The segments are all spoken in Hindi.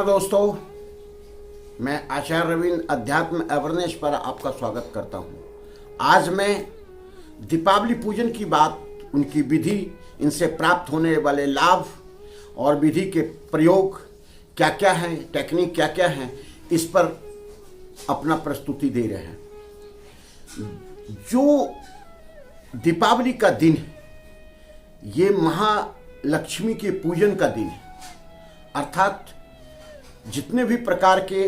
नमस्कार दोस्तों, मैं आचार्य रविंद्र अध्यात्म अवेयरनेस पर आपका स्वागत करता हूँ। आज मैं दीपावली पूजन की बात, उनकी विधि, इनसे प्राप्त होने वाले लाभ और विधि के प्रयोग क्या क्या हैं, टेक्निक क्या क्या हैं, इस पर अपना प्रस्तुति दे रहे हैं। जो दीपावली का दिन है, ये महालक्ष्मी के पूजन का दिन है। अर्थात जितने भी प्रकार के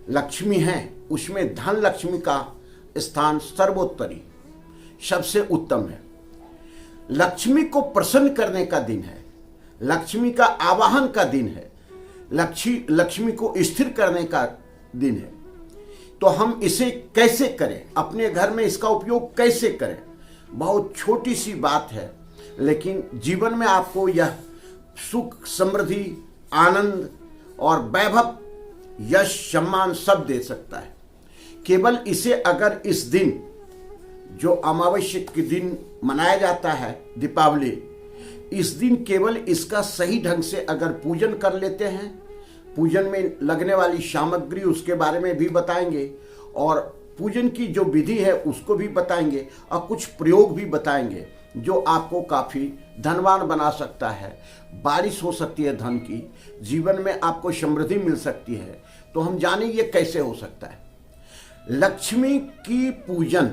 लक्ष्मी हैं, उसमें धन लक्ष्मी का स्थान सर्वोत्तरी, सबसे उत्तम है। लक्ष्मी को प्रसन्न करने का दिन है, लक्ष्मी का आवाहन का दिन है, लक्ष्मी को स्थिर करने का दिन है। तो हम इसे कैसे करें, अपने घर में इसका उपयोग कैसे करें? बहुत छोटी सी बात है, लेकिन जीवन में आपको यह सुख, समृद्धि, आनंद और वैभव, यश, सम्मान सब दे सकता है। केवल इसे अगर इस दिन, जो अमावस्या के दिन मनाया जाता है दीपावली, इस दिन केवल इसका सही ढंग से अगर पूजन कर लेते हैं, पूजन में लगने वाली सामग्री उसके बारे में भी बताएंगे और पूजन की जो विधि है उसको भी बताएंगे और कुछ प्रयोग भी बताएंगे जो आपको काफ़ी धनवान बना सकता है। बारिश हो सकती है धन की, जीवन में आपको समृद्धि मिल सकती है। तो हम जानें ये कैसे हो सकता है। लक्ष्मी की पूजन,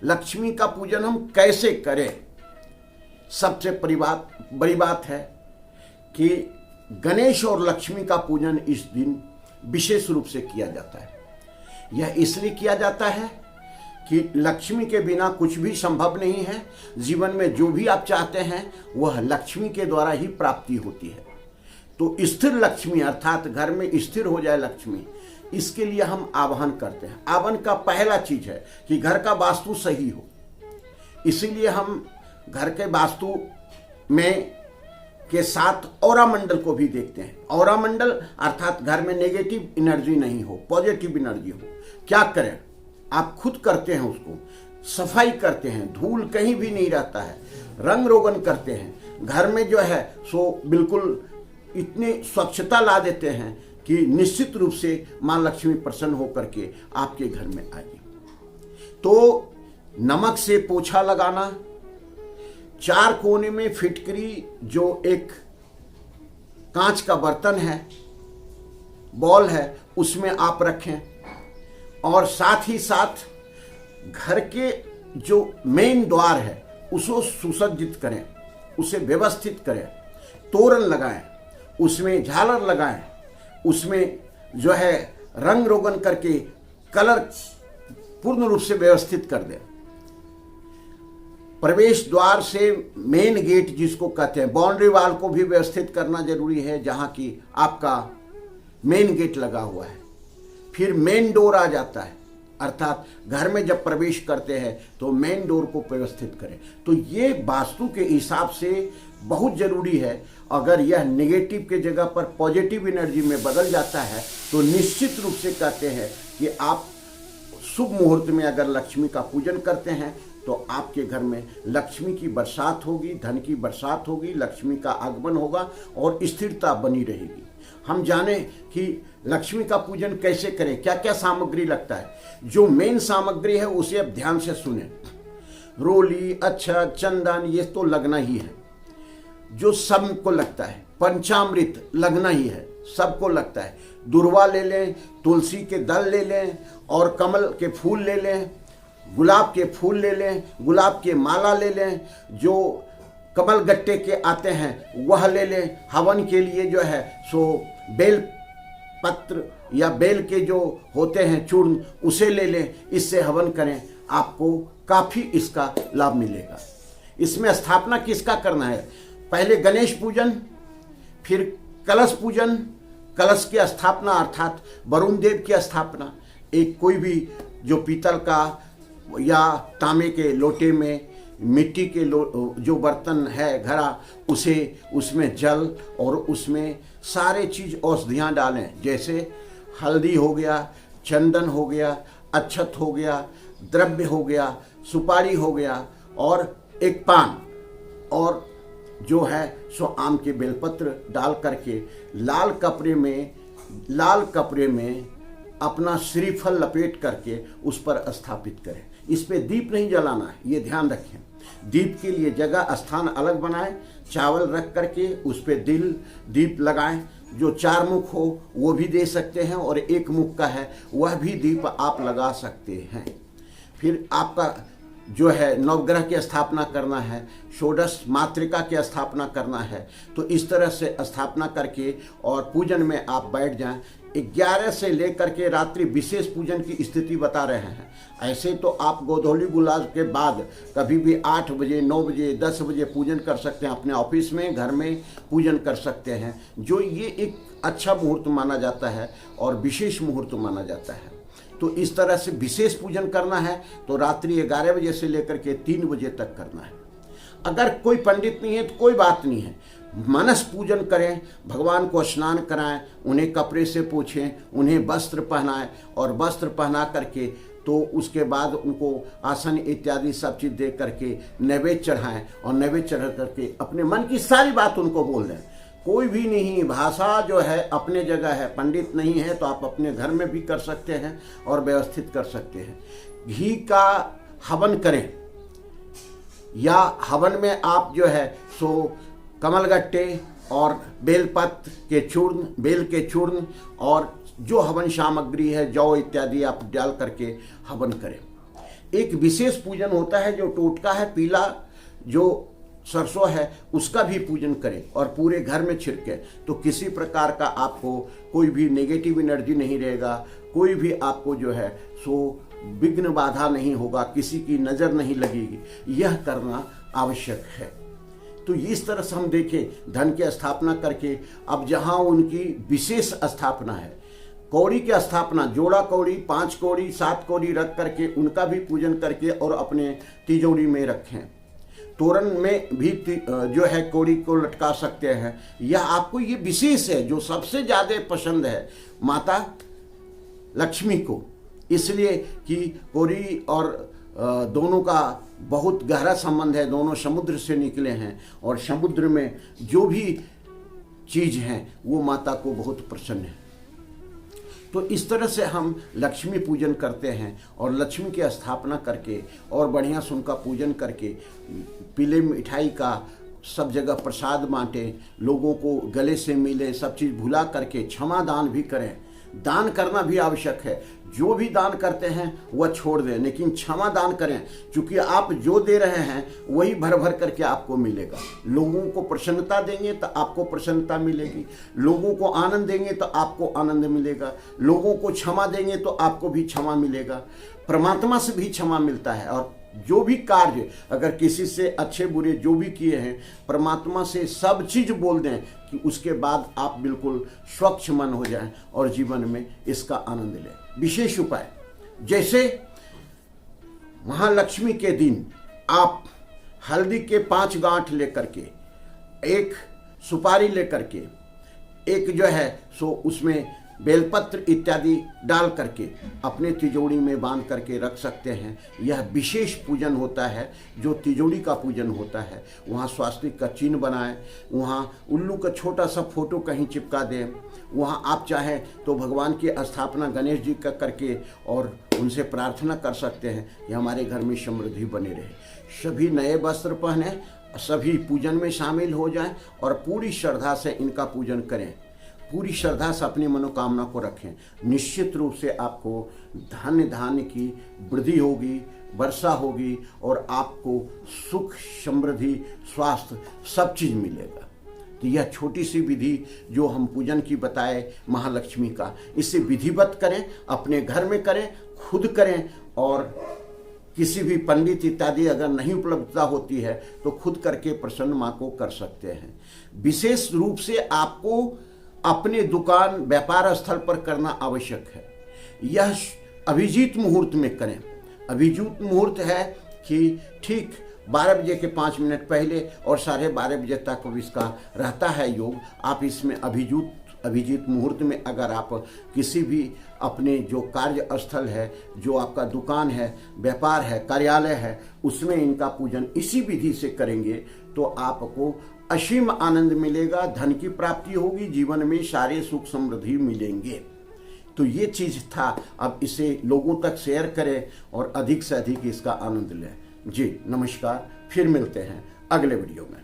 लक्ष्मी का पूजन हम कैसे करें? सबसे बड़ी बात है कि गणेश और लक्ष्मी का पूजन इस दिन विशेष रूप से किया जाता है। यह इसलिए किया जाता है कि लक्ष्मी के बिना कुछ भी संभव नहीं है। जीवन में जो भी आप चाहते हैं वह लक्ष्मी के द्वारा ही प्राप्ति होती है। तो स्थिर लक्ष्मी, अर्थात घर में स्थिर हो जाए लक्ष्मी, इसके लिए हम आवाहन करते हैं। आवाहन का पहला चीज है कि घर का वास्तु सही हो। इसीलिए हम घर के वास्तु में के साथ औरा मंडल को भी देखते हैं। औरा मंडल अर्थात घर में नेगेटिव एनर्जी नहीं हो, पॉजिटिव एनर्जी हो। क्या करें? आप खुद करते हैं, उसको सफाई करते हैं, धूल कहीं भी नहीं रहता है, रंग रोगन करते हैं, घर में जो है सो बिल्कुल इतनी स्वच्छता ला देते हैं कि निश्चित रूप से मां लक्ष्मी प्रसन्न होकर के आपके घर में आएगी। तो नमक से पोछा लगाना, चार कोने में फिटकरी, जो एक कांच का बर्तन है, बॉल है, उसमें आप रखें और साथ ही साथ घर के जो मेन द्वार है उसको सुसज्जित करें, उसे व्यवस्थित करें, तोरण लगाएं, उसमें झालर लगाएं, उसमें जो है रंग रोगन करके कलर पूर्ण रूप से व्यवस्थित कर दें। प्रवेश द्वार से मेन गेट जिसको कहते हैं, बाउंड्री वाल को भी व्यवस्थित करना जरूरी है, जहां की आपका मेन गेट लगा हुआ है। फिर मेन डोर आ जाता है, अर्थात घर में जब प्रवेश करते हैं तो मेन डोर को व्यवस्थित करें। तो ये वास्तु के हिसाब से बहुत जरूरी है। अगर यह नेगेटिव के जगह पर पॉजिटिव एनर्जी में बदल जाता है तो निश्चित रूप से कहते हैं कि आप शुभ मुहूर्त में अगर लक्ष्मी का पूजन करते हैं तो आपके घर में लक्ष्मी की बरसात होगी, धन की बरसात होगी, लक्ष्मी का आगमन होगा और स्थिरता बनी रहेगी। हम जाने कि लक्ष्मी का पूजन कैसे करें, क्या क्या सामग्री लगता है। जो मेन सामग्री है उसे अब ध्यान से सुने। रोली, अक्षत, चंदन, ये तो लगना ही है, जो सबको लगता है। पंचामृत लगना ही है, सबको लगता है। दुर्वा ले लें, तुलसी के दल ले लें और कमल के फूल ले लें, गुलाब के फूल ले लें, गुलाब के माला ले लें, जो कमल गट्टे के आते हैं वह ले लें। हवन के लिए जो है सो बेल पत्र या बेल के जो होते हैं चूर्ण, उसे ले लें, इससे हवन करें, आपको काफ़ी इसका लाभ मिलेगा। इसमें स्थापना किसका करना है? पहले गणेश पूजन, फिर कलश पूजन, कलश की स्थापना अर्थात वरुण देव की स्थापना। एक कोई भी जो पीतल का या तांबे के लोटे में, मिट्टी के जो बर्तन है घड़ा, उसे उसमें जल और उसमें सारे चीज़ औषधियाँ डालें, जैसे हल्दी हो गया, चंदन हो गया, अक्षत हो गया, द्रव्य हो गया, सुपारी हो गया और एक पान और जो है सो आम के बेलपत्र डाल करके लाल कपड़े में अपना श्रीफल लपेट करके उस पर स्थापित करें। इस पे दीप नहीं जलाना है, ये ध्यान रखें। दीप के लिए जगह स्थान अलग बनाएं, चावल रख करके उस पे दीप लगाएं। जो 4 मुख हो वो भी दे सकते हैं और 1 मुख का है वह भी दीप आप लगा सकते हैं। फिर आपका जो है नवग्रह की स्थापना करना है, षोडश मातृका की स्थापना करना है, तो इस तरह से स्थापना करके और पूजन में आप बैठ जाएं। 11 से लेकर के रात्रि विशेष पूजन की स्थिति बता रहे हैं। ऐसे तो आप गोधूली गुलाब के बाद कभी भी 8 बजे, 9 बजे, 10 बजे पूजन कर सकते हैं। अपने ऑफिस में, घर में पूजन कर सकते हैं, जो ये एक अच्छा मुहूर्त माना जाता है और विशेष मुहूर्त माना जाता है। तो इस तरह से विशेष पूजन करना है तो रात्रि 11 बजे से लेकर के 3 बजे तक करना है। अगर कोई पंडित नहीं है तो कोई बात नहीं है, मानस पूजन करें, भगवान को स्नान कराएं, उन्हें कपड़े से पोछें, उन्हें वस्त्र पहनाएं और वस्त्र पहना करके तो उसके बाद उनको आसन इत्यादि सब चीज़ दे करके नैवेद्य चढ़ाएं और नैवेद्य चढ़ा करके अपने मन की सारी बात उनको बोल दें। कोई भी नहीं, भाषा जो है अपने जगह है। पंडित नहीं है तो आप अपने घर में भी कर सकते हैं और व्यवस्थित कर सकते हैं। घी का हवन करें या हवन में आप जो है सो कमलगट्टे और बेलपत्र के चूर्ण, बेल के चूर्ण और जो हवन सामग्री है जौ इत्यादि आप डाल करके हवन करें। एक विशेष पूजन होता है जो टोटका है, पीला जो सरसों है, उसका भी पूजन करें और पूरे घर में छिड़के, तो किसी प्रकार का आपको कोई भी नेगेटिव एनर्जी नहीं रहेगा, कोई भी आपको जो है सो विघ्न बाधा नहीं होगा, किसी की नज़र नहीं लगेगी। यह करना आवश्यक है। तो इस तरह से हम देखें धन की स्थापना करके, अब जहाँ उनकी विशेष स्थापना है, कौड़ी की स्थापना, जोड़ा कौड़ी, 5 कौड़ी, 7 कौड़ी रख करके उनका भी पूजन करके और अपने तिजोरी में रखें। तोरण में भी जो है कौड़ी को लटका सकते हैं। यह आपको ये विशेष है जो सबसे ज़्यादा पसंद है माता लक्ष्मी को, इसलिए कि कौड़ी और दोनों का बहुत गहरा संबंध है। दोनों समुद्र से निकले हैं और समुद्र में जो भी चीज़ हैं वो माता को बहुत प्रसन्न है। तो इस तरह से हम लक्ष्मी पूजन करते हैं और लक्ष्मी की स्थापना करके और बढ़िया से उनका पूजन करके पीले मिठाई का सब जगह प्रसाद बांटें, लोगों को गले से मिले, सब चीज़ भुला करके क्षमा दान भी करें। दान करना भी आवश्यक है। जो भी दान करते हैं वह छोड़ दें, लेकिन क्षमा दान करें, क्योंकि आप जो दे रहे हैं वही भर भर करके आपको मिलेगा। लोगों को प्रसन्नता देंगे तो आपको प्रसन्नता मिलेगी, लोगों को आनंद देंगे तो आपको आनंद मिलेगा, लोगों को क्षमा देंगे तो आपको भी क्षमा मिलेगा। परमात्मा से भी क्षमा मिलता है और जो भी कार्य अगर किसी से अच्छे बुरे जो भी किए हैं, परमात्मा से सब चीज़ बोल दें कि उसके बाद आप बिल्कुल स्वच्छ मन हो जाएं और जीवन में इसका आनंद लें। विशेष उपाय, जैसे महालक्ष्मी के दिन आप हल्दी के 5 गांठ लेकर के, एक सुपारी लेकर के, एक जो है सो उसमें बेलपत्र इत्यादि डाल करके अपने तिजोरी में बांध करके रख सकते हैं। यह विशेष पूजन होता है जो तिजोरी का पूजन होता है। वहाँ स्वास्तिक का चिन्ह बनाएं, वहाँ उल्लू का छोटा सा फोटो कहीं चिपका दें। वहाँ आप चाहें तो भगवान की स्थापना गणेश जी का करके और उनसे प्रार्थना कर सकते हैं कि हमारे घर में समृद्धि बनी रहे। सभी नए वस्त्र पहने, सभी पूजन में शामिल हो जाएं और पूरी श्रद्धा से इनका पूजन करें। पूरी श्रद्धा से अपनी मनोकामना को रखें। निश्चित रूप से आपको धन धान्य की वृद्धि होगी, वर्षा होगी और आपको सुख, समृद्धि, स्वास्थ्य सब चीज़ मिलेगा। तो यह छोटी सी विधि जो हम पूजन की बताए महालक्ष्मी का, इसे विधिवत करें, अपने घर में करें, खुद करें और किसी भी पंडित इत्यादि अगर नहीं उपलब्धता होती है तो खुद करके प्रसन्न माँ को कर सकते हैं। विशेष रूप से आपको अपने दुकान व्यापार स्थल पर करना आवश्यक है। यह अभिजीत मुहूर्त में करें। अभिजीत मुहूर्त है कि ठीक 12 बजे के 5 मिनट पहले और 12:30 बजे तक इसका रहता है योग। आप इसमें अभिजीत अभिजीत मुहूर्त में अगर आप किसी भी अपने जो कार्य स्थल है, जो आपका दुकान है, व्यापार है, कार्यालय है, उसमें इनका पूजन इसी विधि से करेंगे तो आपको असीम आनंद मिलेगा, धन की प्राप्ति होगी, जीवन में सारे सुख समृद्धि मिलेंगे। तो ये चीज़ था, अब इसे लोगों तक शेयर करें और अधिक से अधिक इसका आनंद लें। जी नमस्कार, फिर मिलते हैं अगले वीडियो में।